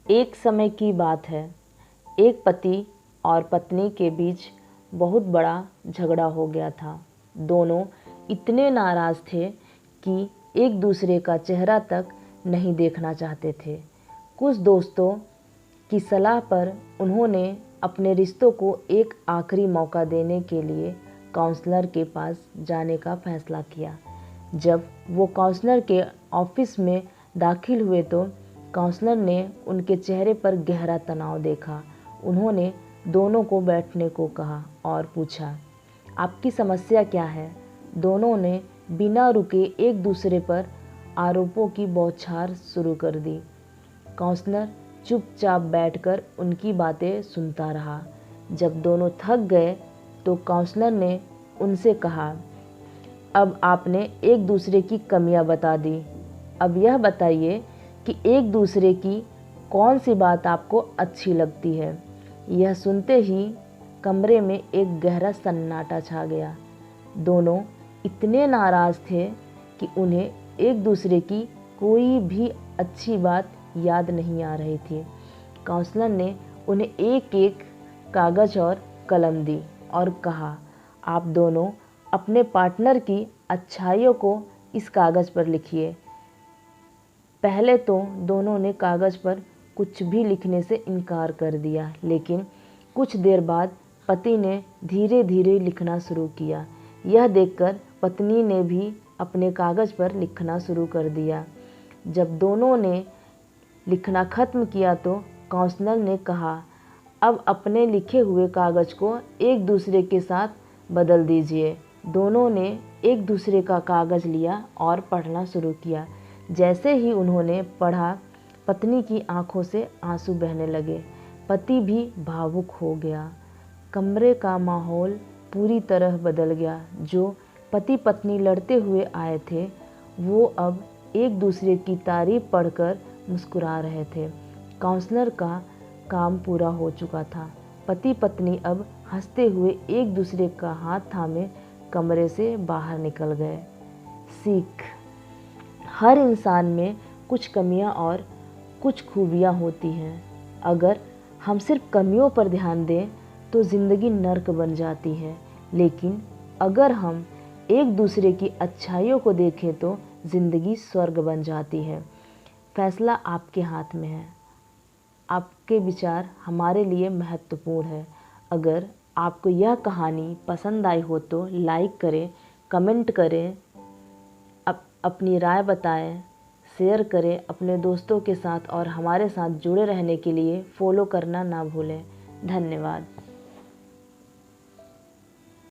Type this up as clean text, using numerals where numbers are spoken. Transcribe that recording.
एक समय की बात है, एक पति और पत्नी के बीच बहुत बड़ा झगड़ा हो गया था। दोनों इतने नाराज़ थे कि एक दूसरे का चेहरा तक नहीं देखना चाहते थे। कुछ दोस्तों की सलाह पर उन्होंने अपने रिश्तों को एक आखिरी मौका देने के लिए काउंसलर के पास जाने का फैसला किया। जब वो काउंसलर के ऑफिस में दाखिल हुए तो काउंसलर ने उनके चेहरे पर गहरा तनाव देखा। उन्होंने दोनों को बैठने को कहा और पूछा, आपकी समस्या क्या है? दोनों ने बिना रुके एक दूसरे पर आरोपों की बौछार शुरू कर दी। काउंसलर चुपचाप बैठकर उनकी बातें सुनता रहा। जब दोनों थक गए तो काउंसलर ने उनसे कहा, अब आपने एक दूसरे की कमियां बता दी। अब यह बताइए कि एक दूसरे की कौन सी बात आपको अच्छी लगती है। यह सुनते ही कमरे में एक गहरा सन्नाटा छा गया। दोनों इतने नाराज़ थे कि उन्हें एक दूसरे की कोई भी अच्छी बात याद नहीं आ रही थी। काउंसलर ने उन्हें एक एक कागज़ और कलम दी और कहा, आप दोनों अपने पार्टनर की अच्छाइयों को इस कागज़ पर लिखिए। पहले तो दोनों ने कागज़ पर कुछ भी लिखने से इनकार कर दिया, लेकिन कुछ देर बाद पति ने धीरे धीरे लिखना शुरू किया। यह देखकर पत्नी ने भी अपने कागज़ पर लिखना शुरू कर दिया। जब दोनों ने लिखना ख़त्म किया तो काउंसलर ने कहा, अब अपने लिखे हुए कागज़ को एक दूसरे के साथ बदल दीजिए। दोनों ने एक दूसरे का कागज़ लिया और पढ़ना शुरू किया। जैसे ही उन्होंने पढ़ा, पत्नी की आंखों से आंसू बहने लगे। पति भी भावुक हो गया। कमरे का माहौल पूरी तरह बदल गया। जो पति पत्नी लड़ते हुए आए थे, वो अब एक दूसरे की तारीफ पढ़कर मुस्कुरा रहे थे। काउंसलर का काम पूरा हो चुका था। पति पत्नी अब हंसते हुए एक दूसरे का हाथ थामे कमरे से बाहर निकल गए। सीख: हर इंसान में कुछ कमियां और कुछ खूबियां होती हैं। अगर हम सिर्फ कमियों पर ध्यान दें तो ज़िंदगी नर्क बन जाती है, लेकिन अगर हम एक दूसरे की अच्छाइयों को देखें तो ज़िंदगी स्वर्ग बन जाती है। फैसला आपके हाथ में है। आपके विचार हमारे लिए महत्वपूर्ण है। अगर आपको यह कहानी पसंद आई हो तो लाइक करें, कमेंट करें, अपनी राय बताएं, शेयर करें अपने दोस्तों के साथ और हमारे साथ जुड़े रहने के लिए फॉलो करना ना भूलें। धन्यवाद।